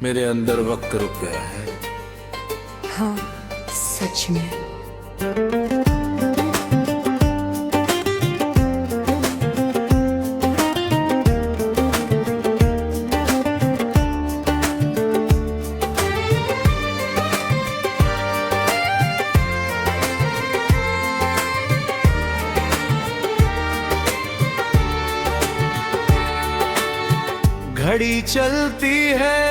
मेरे अंदर वक्त रुक गया है। हाँ, सच में। घड़ी चलती है,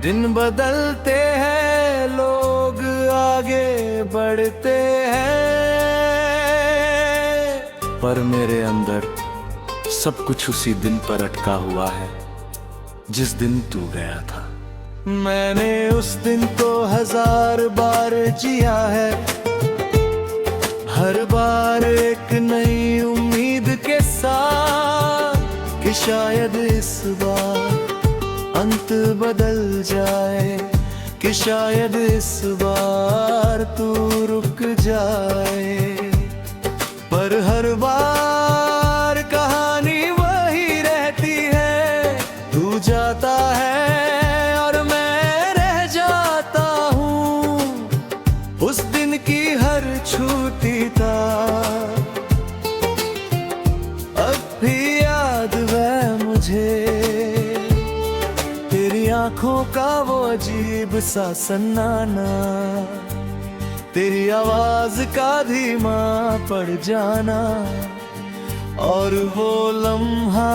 दिन बदलते हैं, लोग आगे बढ़ते हैं, पर मेरे अंदर सब कुछ उसी दिन पर अटका हुआ है जिस दिन तू गया था। मैंने उस दिन को 1000 बार जिया है, हर बार एक नई उम्मीद के साथ कि शायद इस बार अंत बदल जाए, कि शायद इस बार तू रुक जाए। पर हर बार कहानी वही रहती है, तू जाता है और मैं रह जाता हूँ उस दिन की हर छूटी तार। अब भी याद है मुझे तेरी आंखों का वो अजीब सा सन्नाना, तेरी आवाज का धीमा पड़ जाना, और वो लम्हा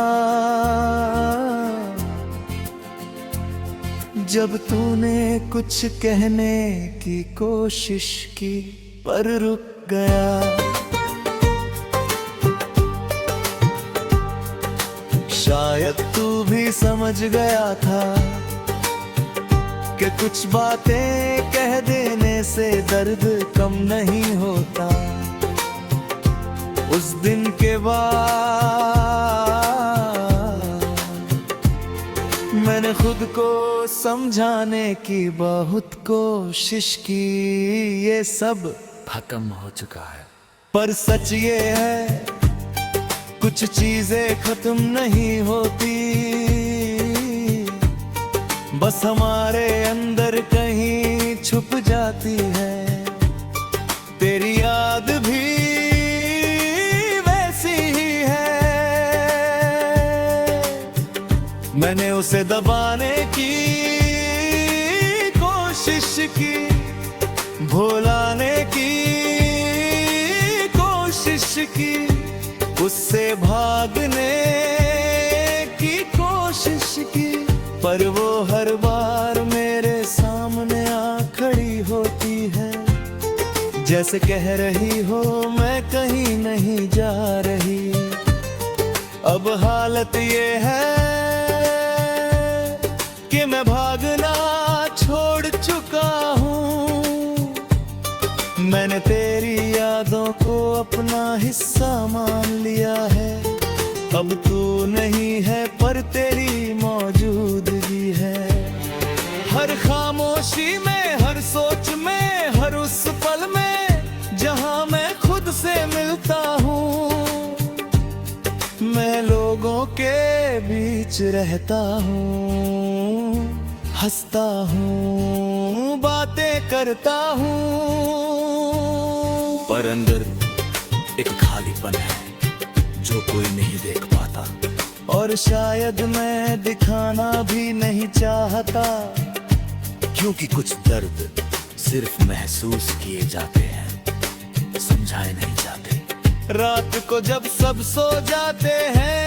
जब तूने कुछ कहने की कोशिश की पर रुक गया। शायद तू भी समझ गया था कि कुछ बातें कह देने से दर्द कम नहीं होता। उस दिन के बाद मैंने खुद को समझाने की बहुत कोशिश की, ये सब खत्म हो चुका है। पर सच ये है कुछ चीजें खत्म नहीं होती, बस हमारे अंदर कहीं छुप जाती है। तेरी याद भी वैसी ही है, मैंने उसे दबाने की कोशिश की, भुलाने की कोशिश की, उससे भागने की कोशिश की, पर वो हर बार मेरे सामने आ खड़ी होती है, जैसे कह रही हो मैं कहीं नहीं जा रही। अब हालत ये है कि मैं भागना छोड़ चुका हूँ, मैंने तेरी यादों को अपना हिस्सा मान लिया है। अब तू नहीं है पर तेरी मौजूदगी है, हर खामोशी में, हर सोच में, हर उस पल में जहां मैं खुद से मिलता हूँ। मैं लोगों के बीच रहता हूँ, हंसता हूँ, बातें करता हूँ, पर अंदर एक खालीपन है जो कोई नहीं देख पाता, और शायद मैं दिखाना भी नहीं चाहता, क्योंकि कुछ दर्द सिर्फ महसूस किए जाते हैं, समझाए नहीं जाते। रात को जब सब सो जाते हैं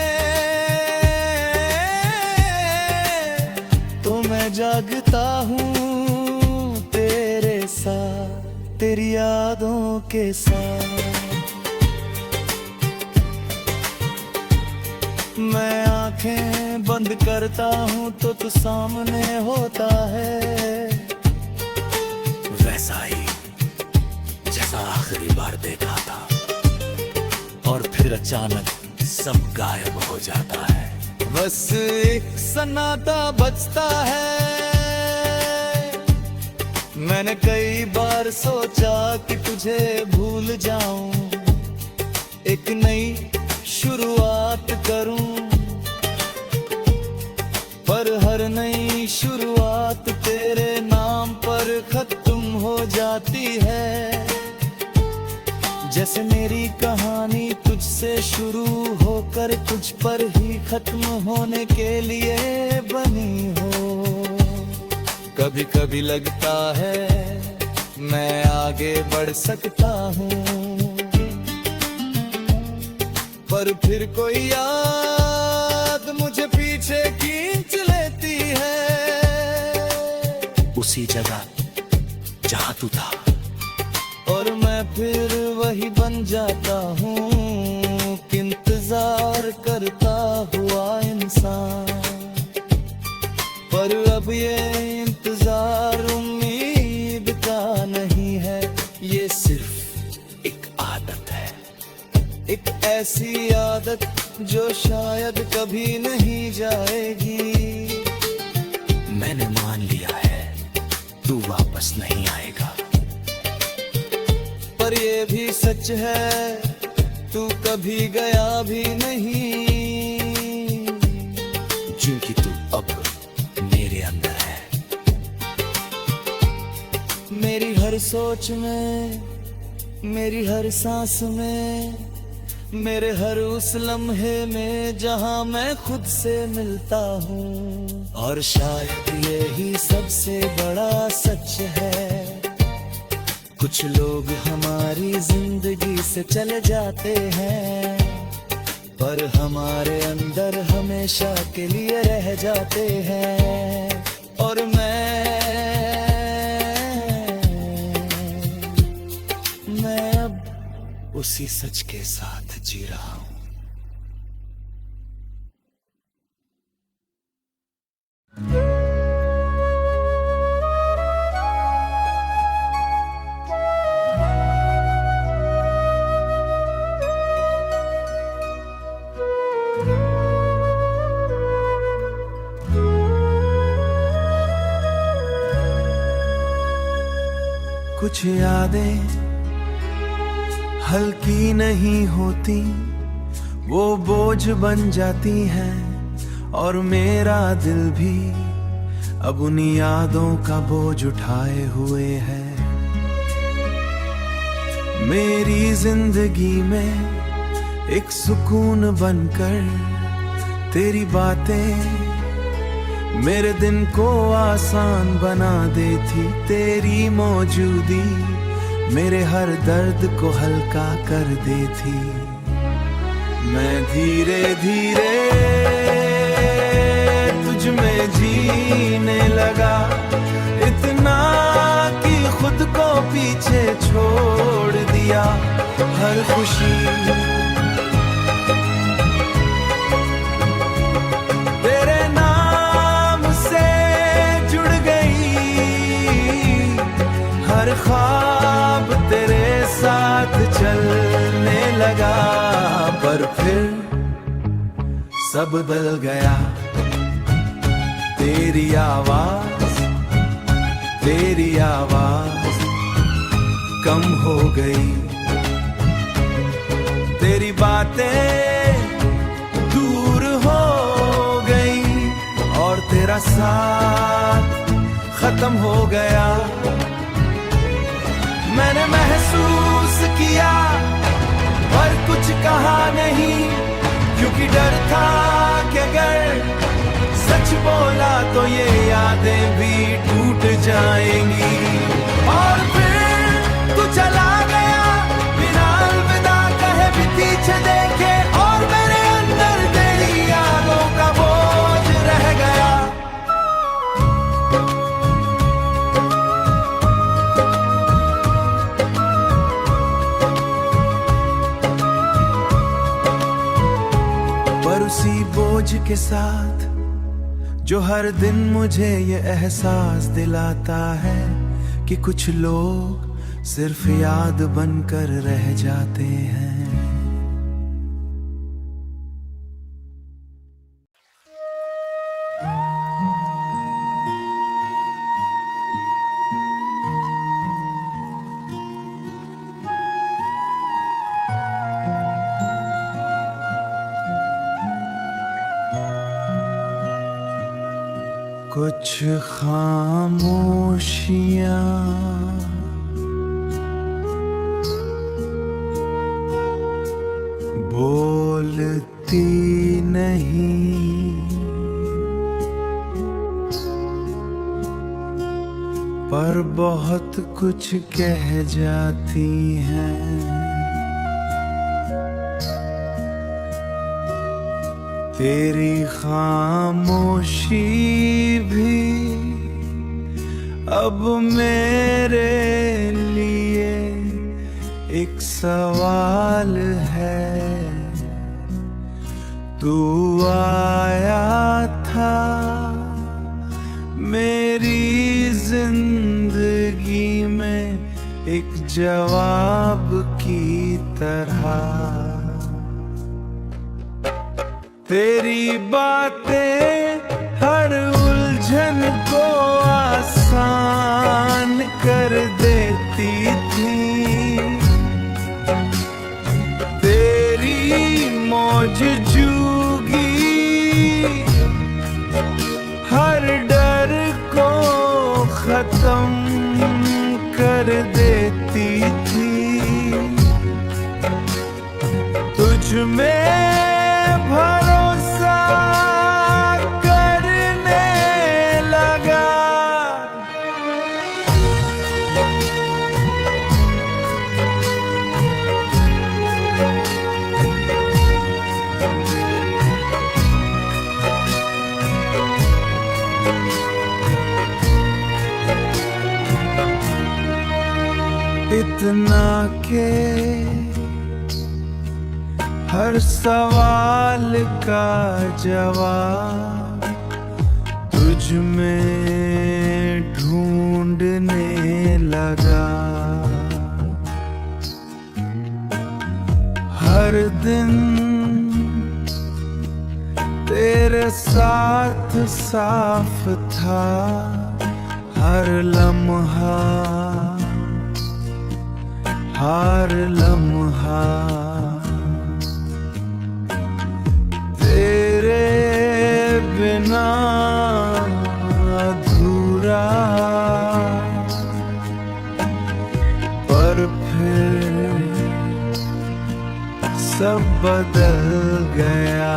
तो मैं जागता हूँ तेरे साथ, तेरी यादों के साथ। मैं आंखें बंद करता हूँ तो तू सामने होता है, वैसा ही जैसा आखिरी बार देखा था, और फिर अचानक सब गायब हो जाता है। बस एक सन्नाटा बचता है। मैंने कई बार सोचा कि तुझे भूल जाऊं, एक नई शुरुआत करूं, पर हर नई शुरुआत जाती है। जैसे मेरी कहानी तुझसे शुरू होकर तुझ पर ही खत्म होने के लिए बनी हो। कभी कभी लगता है मैं आगे बढ़ सकता हूँ, पर फिर कोई याद मुझे पीछे खींच लेती है। उसी जगह जहां तू था, और मैं फिर वही बन जाता हूँ, इंतजार करता हुआ इंसान। पर अब ये इंतजार उम्मीद का नहीं है, ये सिर्फ एक आदत है। एक ऐसी आदत जो शायद कभी नहीं जाएगी। मैंने मान लिया है तू वापस नहीं आएगा, पर ये भी सच है तू कभी गया भी नहीं, क्योंकि तू अब मेरे अंदर है। मेरी हर सोच में, मेरी हर सांस में, मेरे हर उस लम्हे में जहां मैं खुद से मिलता हूँ। और शायद यही सबसे बड़ा सच है, कुछ लोग हमारी जिंदगी से चले जाते हैं, पर हमारे अंदर हमेशा के लिए रह जाते हैं। और मैं अब उसी सच के साथ जी रहा हूँ। कुछ यादें हल्की नहीं होती, वो बोझ बन जाती हैं, और मेरा दिल भी अब उन यादों का बोझ उठाए हुए है। मेरी जिंदगी में एक सुकून बनकर तेरी बातें मेरे दिन को आसान बना देती, तेरी मौजूदी मेरे हर दर्द को हल्का कर देती। मैं धीरे धीरे तुझ में जीने लगा, इतना कि खुद को पीछे छोड़ दिया। हर खुशी तेरे नाम से जुड़ गई, हर ख्वाब तेरे साथ चलने लगा। पर फिर सब बदल गया, तेरी आवाज कम हो गई, तेरी बातें दूर हो गई, और तेरा साथ खत्म हो गया। मैंने महसूस किया पर कुछ कहा नहीं, क्योंकि डर था कि अगर सच बोला तो ये यादें भी टूट जाएंगी। और फिर तू चला गया बिना अलविदा कहे भी पीछे देखे, और मेरे अंदर तेरी यादों का बोझ रह गया। पर उसी बोझ के साथ जो हर दिन मुझे ये एहसास दिलाता है कि कुछ लोग सिर्फ याद बनकर रह जाते हैं। कुछ खामोशियाँ बोलती नहीं, पर बहुत कुछ कह जाती हैं। तेरी खामोशी भी अब मेरे लिए एक सवाल है। तू आया था मेरी जिंदगी में एक जवाब की तरह। तेरी बातें हर उलझन को आसान कर देती थी। तेरी मौजूदगी हर डर को खत्म कर देती थी। तुझ में भरोसा करने लगा। इतना के हर सवाल का जवाब तुझ में ढूंढने लगा। हर दिन तेरे साथ साफ था, हर लम्हा हर लम्हा तेरे बिना अधूरा। पर फिर सब बदल गया।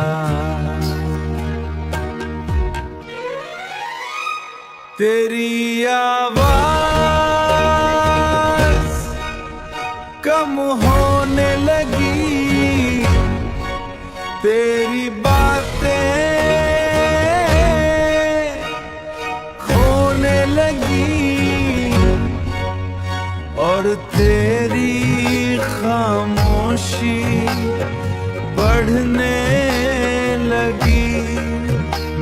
तेरी आवाज कम होने लगी, तेरी बातें खोने लगी, और तेरी खामोशी बढ़ने लगी।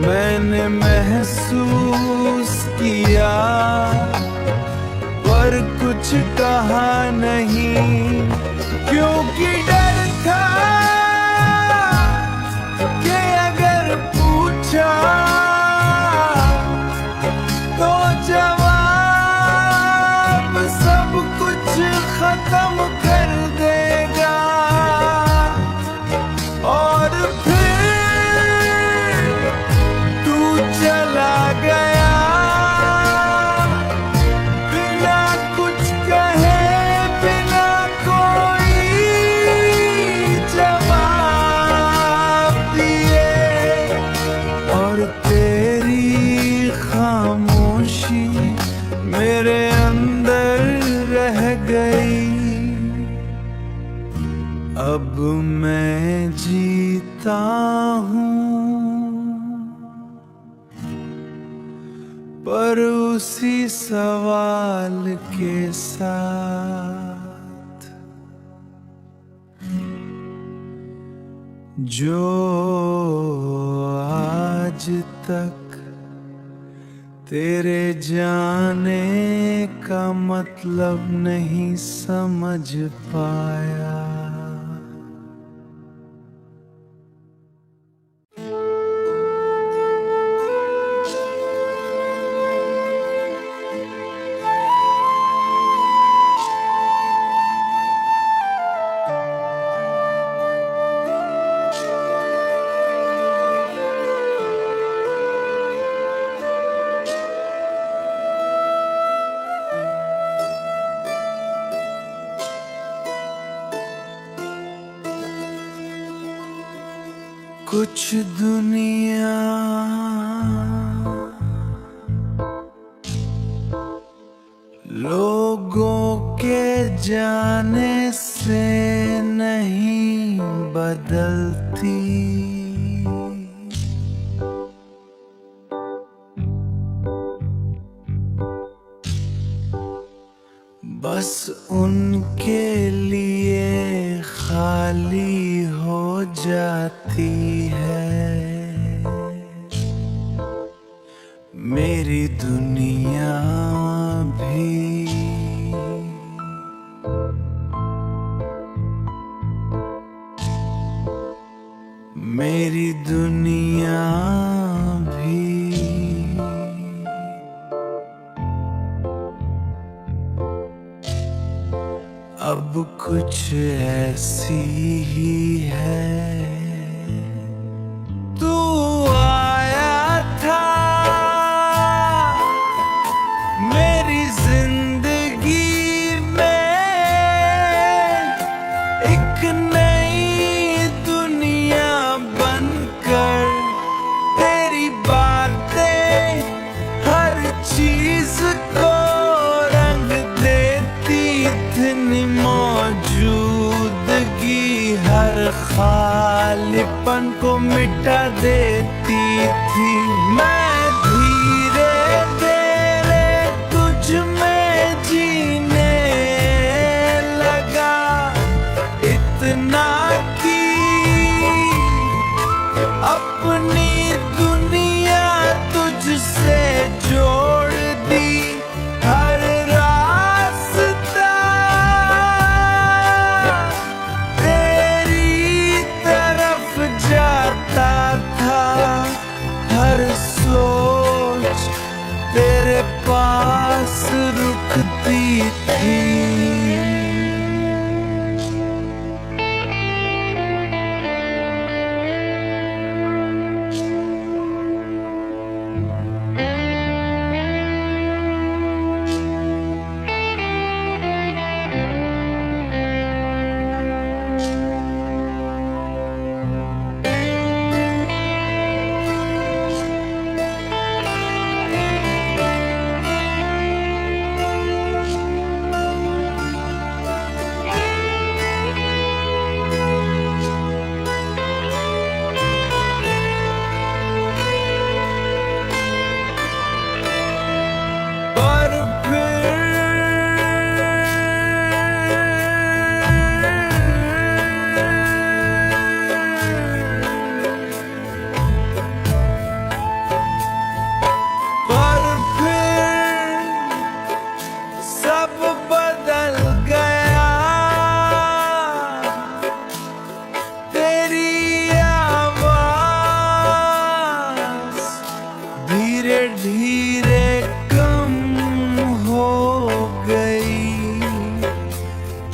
मैंने महसूस किया पर कुछ कहा नहीं, क्योंकि डर था कि अगर पूछा तो जवाब सब कुछ खत्म कर देगा। और फिर तू चला गया बिना कुछ कहे, बिना कोई जवाब दिए। और तेरी खामोशी मेरे अंदर रह गई। अब मैं जीता हूँ पर उसी सवाल के साथ जो आज तक तेरे जाने का मतलब नहीं समझ पाया। कुछ दुनिया लोगों के जाने से नहीं बदलती, बस उनके लिए खाली हो जाती है मेरी दुनिया भी। मेरी दुनिया भी अब कुछ ऐसी ही है। तू आया था मेरी जिंदगी में, एक नई दुनिया बनकर। तेरी बातें हर चीज को रंग देती थी, मौजूदगी हर खालीपन को मिटा देती थी। मैं धीरे धीरे तुझ में जीने लगा, इतना कि अपनी दुनिया तुझसे जोड़ दी। हर रास्ता तेरी तरफ जाता था, हर सोच तेरे पास रुकती थी। धीरे कम हो गई,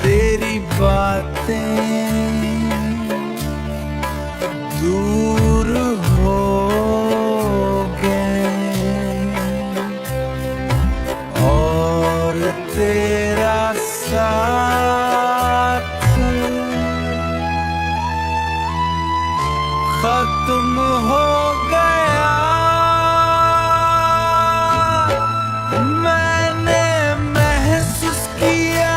तेरी बातें दूर हो गए और तेरा साथ खत्म हो गया। मैंने महसूस किया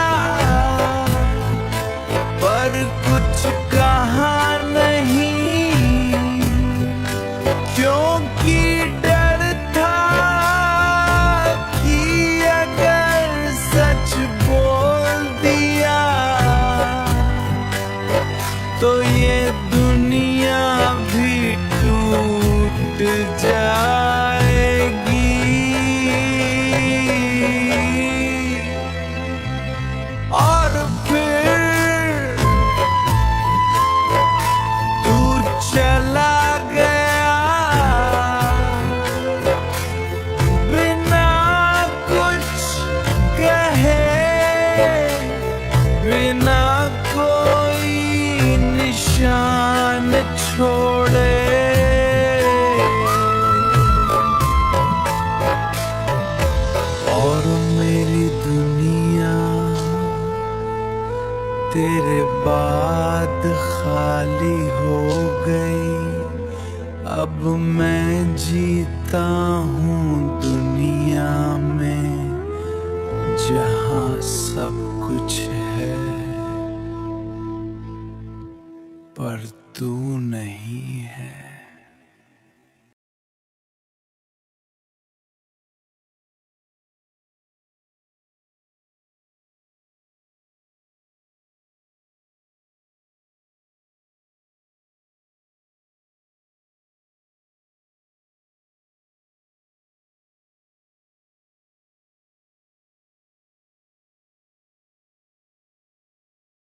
पर कुछ कहा नहीं, क्योंकि डर था कि अगर सच बोल दिया तो ये दुनिया भी टूट जाए। तेरे बाद खाली हो गई। अब मैं जीता हूँ दुनिया में जहाँ सब कुछ है, पर तू नहीं है।